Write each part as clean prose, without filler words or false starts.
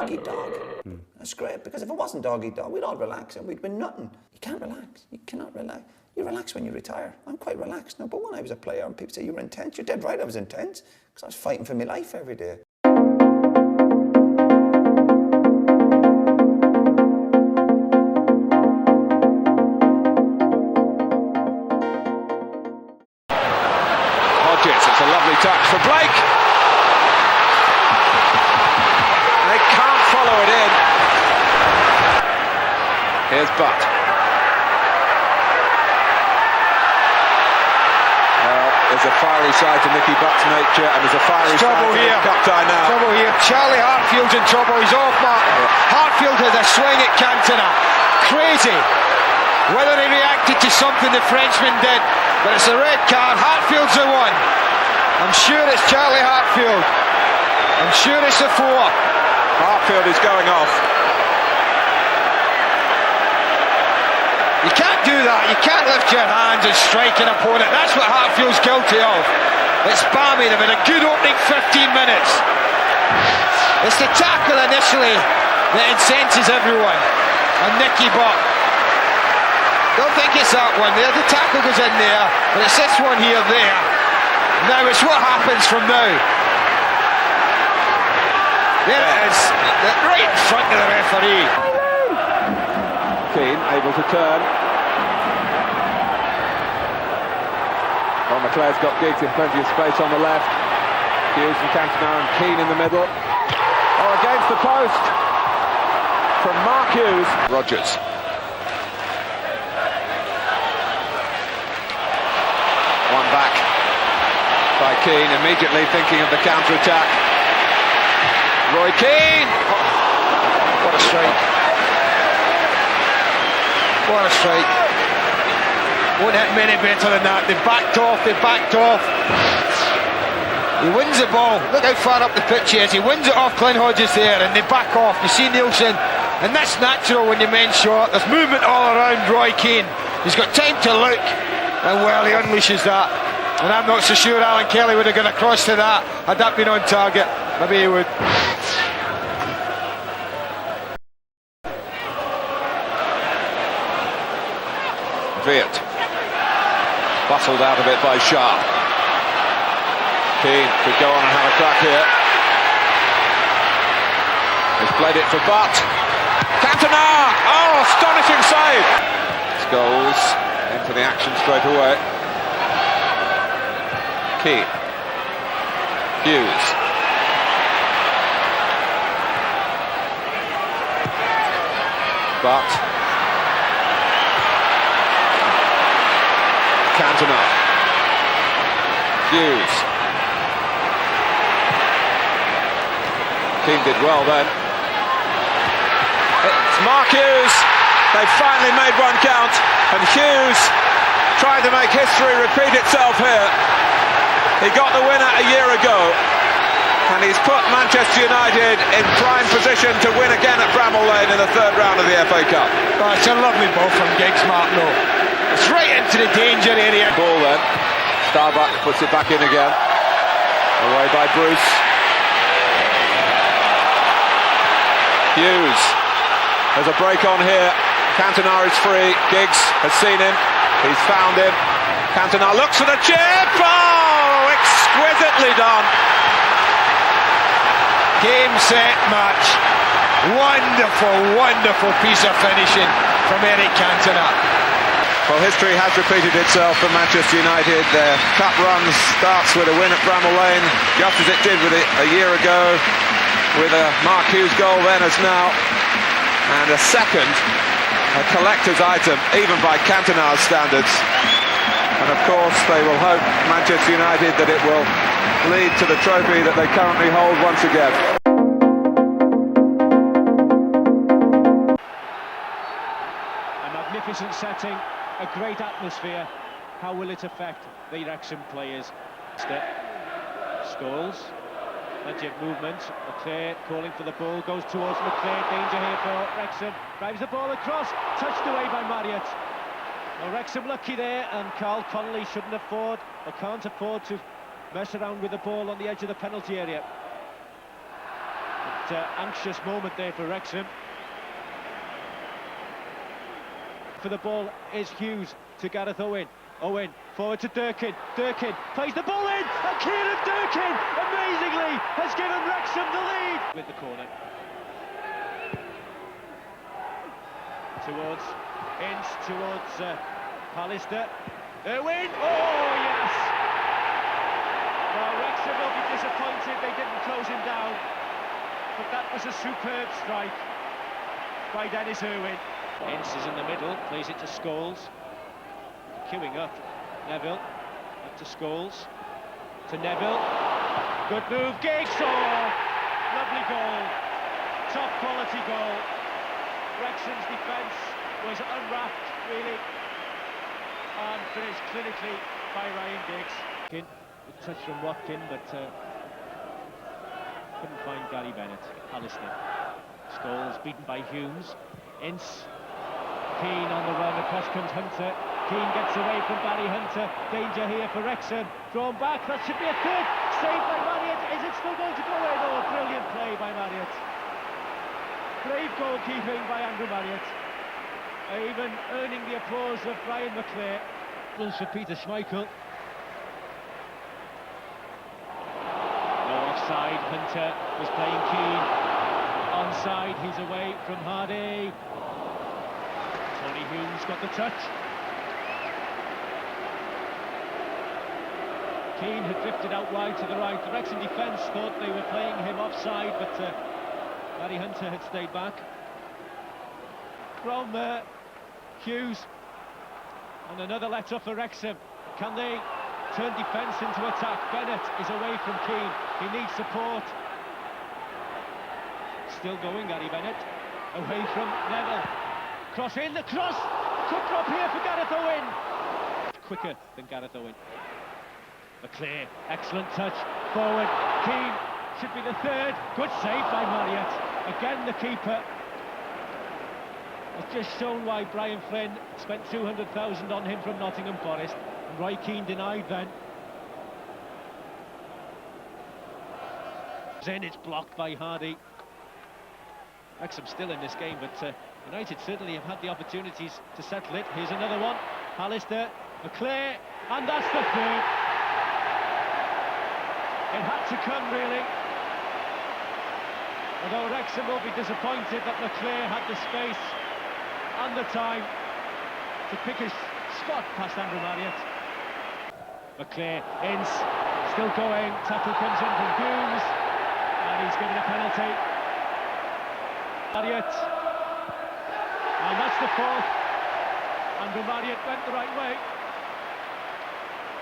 dog-eat-dog. That's great, because if it wasn't dog-eat-dog, we'd all relax and we'd win nothing. You can't relax. You cannot relax. You relax when you retire. I'm quite relaxed now, but when I was a player and people say you were intense, you're dead right, I was intense, because I was fighting for my life every day. It's a lovely touch for Blake. They can't follow it in. Here's Butt. Well, there's a fiery side to Nicky Butt's nature, and there's a fiery side to the cup tie now. Trouble here. Charlie Hartfield's in trouble. He's off mark. Hartfield has a swing at Cantona. Crazy. Whether he reacted to something the Frenchman did, but it's a red card. Hartfield's the one. I'm sure it's Charlie Hartfield. I'm sure it's a 4. Hartfield is going off. You can't do that. You can't lift your hands and strike an opponent. That's what Hartfield's guilty of. It's balmy. They've had a good opening 15 minutes. It's the tackle initially that incenses everyone. And Nicky Butt. Don't think it's that one there. The tackle goes in there, but it's this one here, there. Now it's what happens from now. There it is, right in front of the referee. KEANE able to turn. Well, McClare's got Giggs in plenty of space on the left. Hughes and Cantona and KEANE in the middle. Oh, against the post from Mark Hughes. Rodgers. One back by KEANE, immediately thinking of the counter-attack. Roy Keane! Oh, what a strike. What a strike. Won't hit many better than that. They backed off. He wins the ball. Look how far up the pitch he is. He wins it off Clint Hodges there, and they back off. You see Nielsen, and that's natural when you men's short. There's movement all around Roy Keane. He's got time to look, and well, he unleashes that. And I'm not so sure Alan Kelly would have gone across to that had that been on target. Maybe he would. Viet. Bustled out of it by Sharp. Keane could go on and have a crack here. He's played it for Butt. Cantona! Oh, astonishing save! Scholes into the action straight away. Keane. Hughes. Butt. Cantona. Hughes. Keane did well then. It's Mark Hughes. They've finally made one count, and Hughes tried to make history repeat itself here. He got the winner a year ago, and he's put Manchester United in prime position to win again at Bramall Lane in the 3rd round of the FA Cup. Oh, it's a lovely ball from Giggs, Mark, no. It's right into the danger area. Ball then. Starbuck puts it back in again. Away by Bruce. Hughes. There's a break on here. Cantona is free. Giggs has seen him. He's found him. Cantona looks for the chip. Oh, exquisitely done. Game, set, match. Wonderful, wonderful piece of finishing from Eric Cantona. Well, history has repeated itself for Manchester United. Their cup run starts with a win at Bramall Lane, just as it did with it a year ago, with a Mark Hughes goal then as now, and a second, a collector's item, even by Cantona's standards. And of course, they will hope, Manchester United, that it will lead to the trophy that they currently hold once again. A magnificent setting. A great atmosphere. How will it affect the Wrexham players? Scholes, plenty of movement. McClare calling for the ball, goes towards McClare. Danger here for Wrexham. Drives the ball across, touched away by Marriott. Well, Wrexham lucky there, and Carl Connolly shouldn't afford, or can't afford to mess around with the ball on the edge of the penalty area. anxious moment there for Wrexham. For the ball is Hughes to Gareth Owen. Owen forward to Durkin. Durkin plays the ball in, and Kieran Durkin amazingly has given Wrexham the lead. With the corner. Towards Ince, towards Pallister. Owen, oh yes! Well, Wrexham will be disappointed they didn't close him down, but that was a superb strike by Dennis Irwin. Ince is in the middle, plays it to Scholes. Queuing up, Neville, up to Scholes, to Neville. Good move, Giggs, oh! Lovely goal, top quality goal. Wrexham's defence was unwrapped, really, and finished clinically by Ryan Giggs. A touch from Watkin, but couldn't find Gary Bennett. Pallister. Scholes beaten by Humes. Ince. KEANE on the run, across comes Hunter. KEANE gets away from Barry Hunter. Danger here for Wrexham. Drawn back, that should be a third. Saved by Marriott. Is it still going to go in? Oh, brilliant play by Marriott. Brave goalkeeping by Andrew Marriott. Even earning the applause of Brian McClare. Rules for Peter Schmeichel. No offside. Hunter was playing KEANE. Onside, he's away from Hardy. Tony Humes got the touch. KEANE had drifted out wide to the right. The Wrexham defence thought they were playing him offside, but Barry Hunter had stayed back. From Hughes. And another let-off for Wrexham. Can they turn defence into attack? Bennett is away from KEANE. He needs support. Still going, Gary Bennett. Away from Neville. Cross in, the cross! Could drop here for Gareth Owen. Quicker than Gareth Owen. McClare, excellent touch. Forward, KEANE should be the third. Good save by Marriott. Again, the keeper. It's just shown why Brian Flynn spent 200,000 on him from Nottingham Forest. And Roy Keane denied then. Then it's blocked by Hardy. Wrexham still in this game, but United certainly have had the opportunities to settle it. Here's another one. Pallister, McClare, and that's the third. It had to come, really. Although Wrexham will be disappointed that McClare had the space and the time to pick his spot past Andrew Marriott. McClare, Ince, still going. Tackle comes in from Humes, and he's given a penalty. Marriott, and that's the fourth. Andrew Marriott went the right way.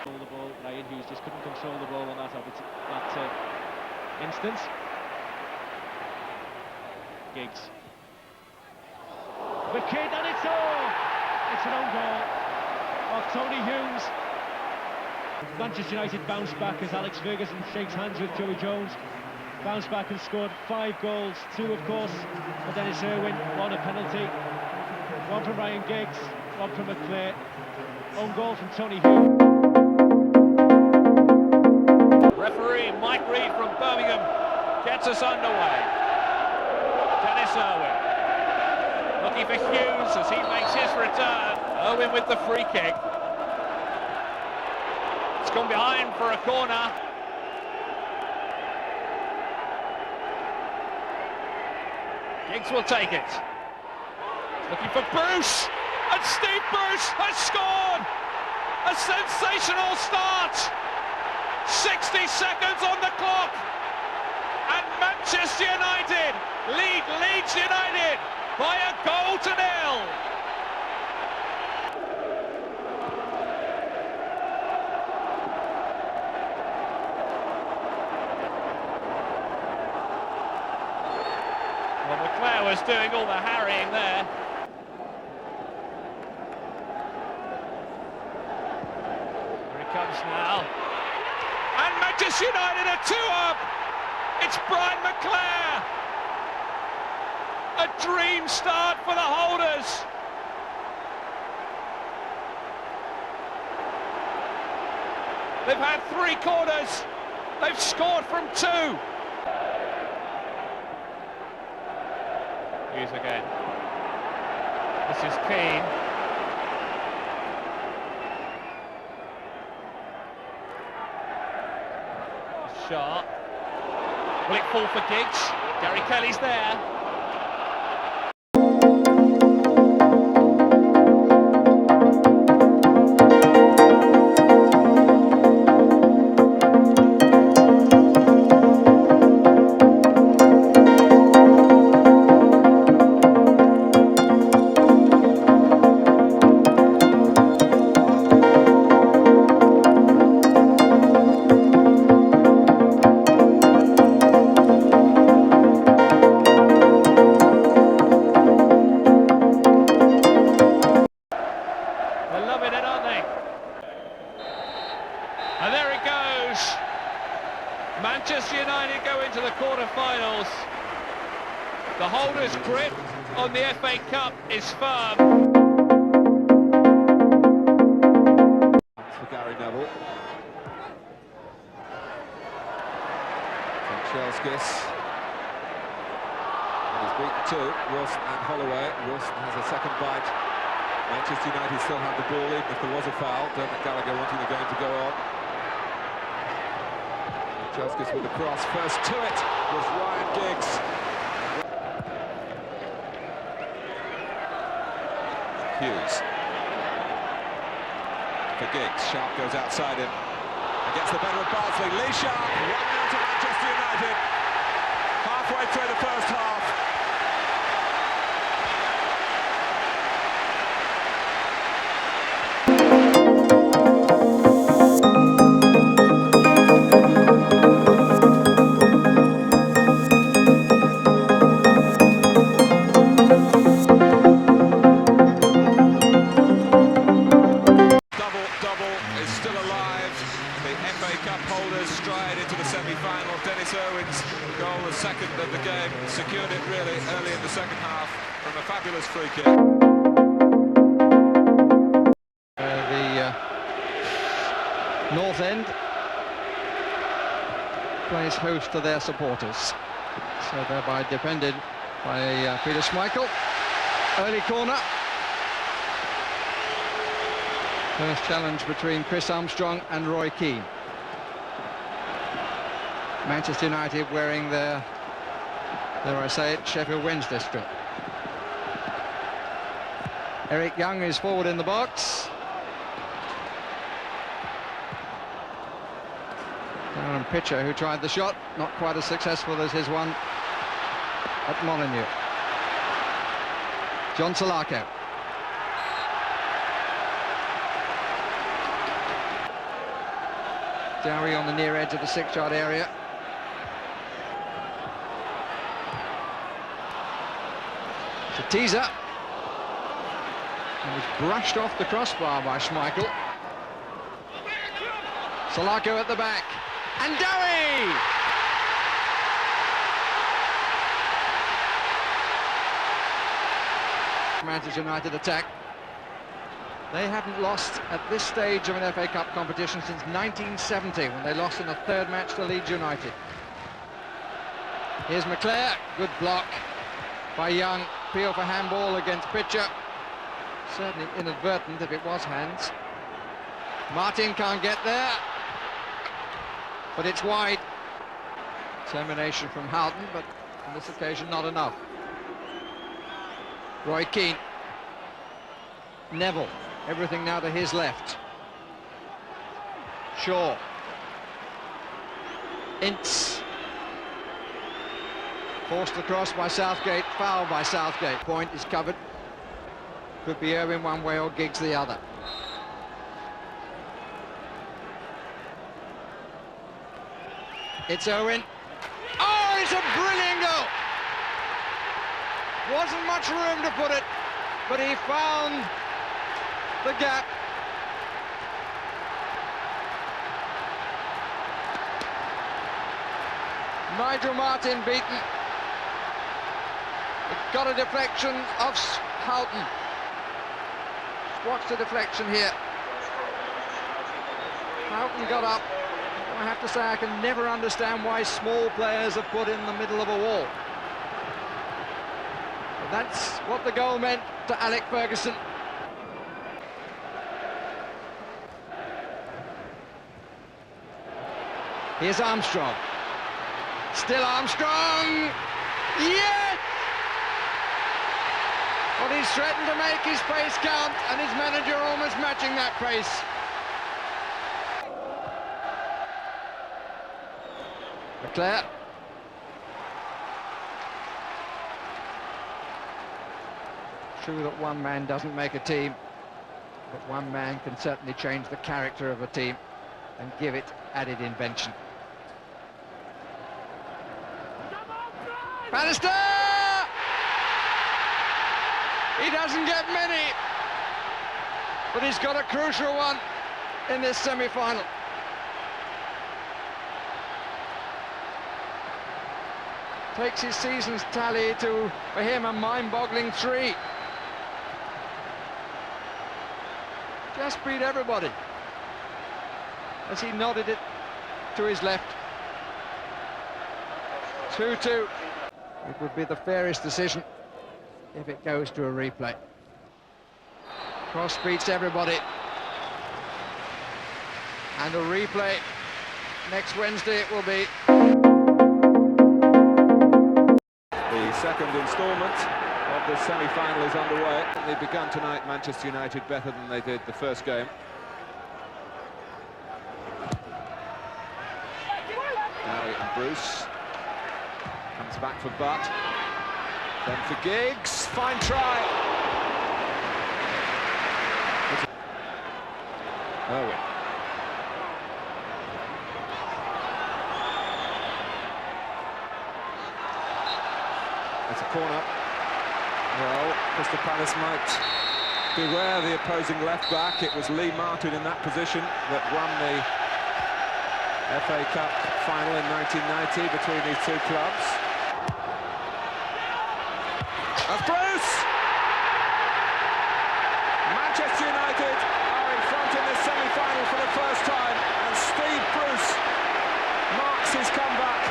The ball, Ryan Hughes just couldn't control the ball on that instance. Giggs. The kid, and it's an own goal of Tony Humes. Manchester United bounced back as Alex Ferguson shakes hands with Joey Jones. Bounced back and scored 5 goals, 2 of course for Dennis Irwin, 1 a penalty, 1 from Ryan Giggs, 1 from McClare, own goal from Tony Humes. Referee Mike Reed from Birmingham gets us underway. Dennis Irwin looking for Hughes as he makes his return. Irwin with the free kick. It's gone behind for a corner. Giggs will take it. Looking for Bruce, and Steve Bruce has scored! A sensational start! 60 seconds on the clock, and Manchester United lead Leeds United by a goal to nil. Well, McClare was doing all the harrying there. Here it comes now. And Manchester United are 2 up. It's Brian McClare. A dream start for the holders. They've had 3 corners. They've scored from 2. Hughes again. This is KEANE. Sharp. Will it fall for Giggs? Gary Kelly's there. And there it goes. Manchester United go into the quarter-finals. The holders' grip on the FA Cup is firm. For Gary Neville. Chelskis. And he's beaten two, Wilson and Holloway. Wilson has a second bite. Manchester United still have the ball, even if there was a foul. Dermot Gallagher wanting the game to go on. Chelskis with the cross. First to it was Ryan Giggs. Hughes. For Giggs. Sharp goes outside him. And gets the better of Barnsley. Lee Sharp, 1-0 to Manchester United. Halfway through the first half. Stride into the semi-final. Dennis Irwin's goal, the second of the game, secured it really early in the second half from a fabulous free kick. The North End plays host to their supporters, so thereby depended by Peter Schmeichel. Early corner. First challenge between Chris Armstrong and Roy Keane. Manchester United wearing their, dare I say it, Sheffield Wednesday strip. Eric Young is forward in the box. Darren Pitcher, who tried the shot, not quite as successful as his one at Molineux. John Salako. Dowie on the near edge of the 6-yard area. It's a teaser. It was brushed off the crossbar by Schmeichel. Salako at the back. And Dowie! Manchester United attack. They haven't lost at this stage of an FA Cup competition since 1970, when they lost in the third match to Leeds United. Here's McClare, good block by Young. Appeal for handball against Pitcher. Certainly inadvertent if it was hands. Martin can't get there, but it's wide. Termination from Houghton, but on this occasion not enough. Roy Keane. Neville. Everything now to his left. Shaw. Ince. Forced across by Southgate, foul by Southgate. Point is covered. Could be Irwin one way or Giggs the other. It's Irwin. Oh, it's a brilliant goal! Wasn't much room to put it, but he found the gap. Nigel Martin beaten. It got a deflection of Houghton. Watch the deflection here. Houghton got up. I have to say I can never understand why small players are put in the middle of a wall. And that's what the goal meant to Alec Ferguson. Here's Armstrong. Still Armstrong! Yes! But he's threatened to make his pace count, and his manager almost matching that pace. Leclerc. True that one man doesn't make a team, but one man can certainly change the character of a team and give it added invention. Pallister! He doesn't get many, but he's got a crucial one in this semi-final. Takes his season's tally to, for him, a mind-boggling 3. Just beat everybody as he nodded it to his left. 2-2. It would be the fairest decision if it goes to a replay. Cross beats everybody. And a replay next Wednesday it will be. The second instalment of the semi-final is underway. They began tonight, Manchester United, better than they did the first game. Dowie and Bruce. Comes back for Butt. Then for Giggs. Fine try. Owen. It's a corner. Well, Crystal Palace might beware the opposing left-back. It was Lee Martin in that position that won the FA Cup final in 1990 between these two clubs. That's Bruce! Manchester United are in front in this semi-final for the first time, and Steve Bruce marks his comeback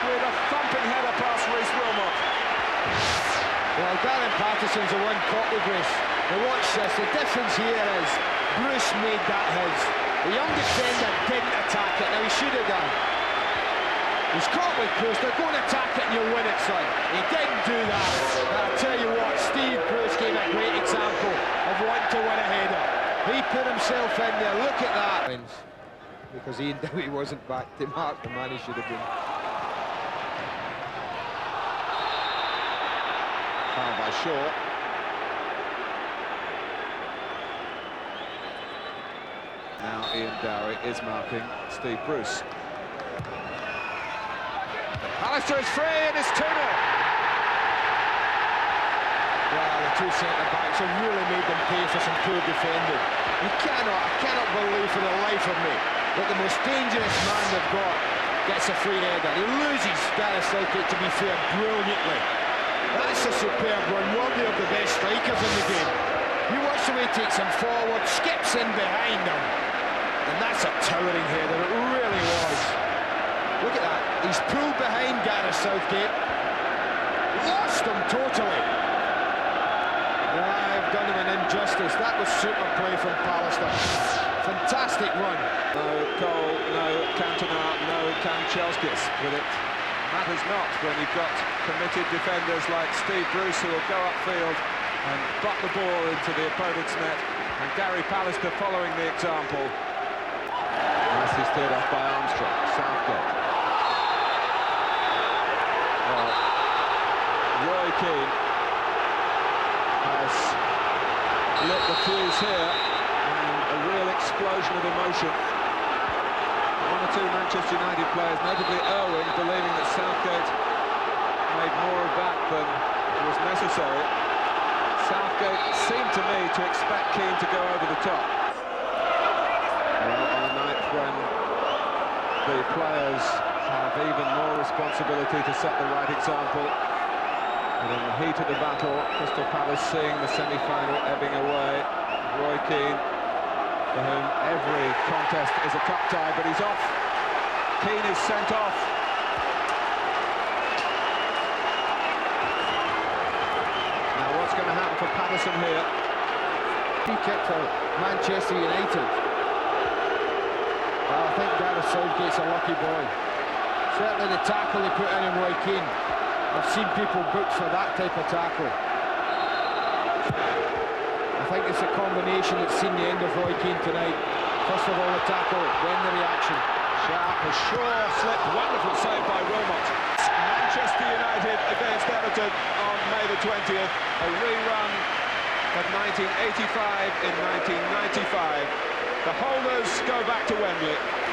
with a thumping header past Reece Wilmot. Well, Darren Patterson's the one caught with Bruce. Now watch this, the difference here is Bruce made that his. The young defender didn't attack it, now he should have done. He's caught with Bruce, they're going to attack it and you'll win it, son. He didn't do that. And I'll tell you what, Steve Bruce gave a great example of wanting to win a header. He put himself in there, look at that. Because he knew he wasn't back to mark the man he should have been. Foul by Shaw. Now Ian Dowie is marking Steve Bruce. Pallister is free and it's 2-0. Well, the two centre-backs have really made them pay for some poor defending. I cannot believe for the life of me that the most dangerous man they've got gets a free header. He loses Gareth Southgate, to be fair, brilliantly. That's a superb one, worthy of the best strikers in the game. You watch the way he takes him forward, skips in behind him. And that's a towering header, it really was. Look at that, he's pulled behind Gareth Southgate. Lost him totally. I've done him an injustice. That was super play from Pallister. Fantastic run. No Cole, no Cantona, no Kanchelskis, but it matters not when you've got committed defenders like Steve Bruce who will go upfield and butt the ball into the opponent's net, and Gary Pallister following the example. Nicely steered off by Armstrong. Southgate. Well, Roy Keane has lit the fuse here, and a real explosion of emotion. One or two Manchester United players, notably Irwin, believing that Southgate made more of that than was necessary. Southgate seemed to me to expect Keane to go over the top. Well, on a night when the players have even more responsibility to set the right example, and in the heat of the battle, Crystal Palace seeing the semi-final ebbing away. Roy Keane, for whom every contest is a cup tie, but he's off. Keane is sent off. for Pallister here. Free kick for Manchester United. Well, I think Gareth Southgate's a lucky boy. Certainly the tackle he put in Roy Keane. I've seen people booked for that type of tackle. I think it's a combination that's seen the end of Roy Keane tonight. First of all the tackle, then the reaction. Sharp, a sure slip, wonderful save by Wilmot. Manchester United against Everton on May the 20th. A rerun of 1985 in 1995. The holders go back to Wembley.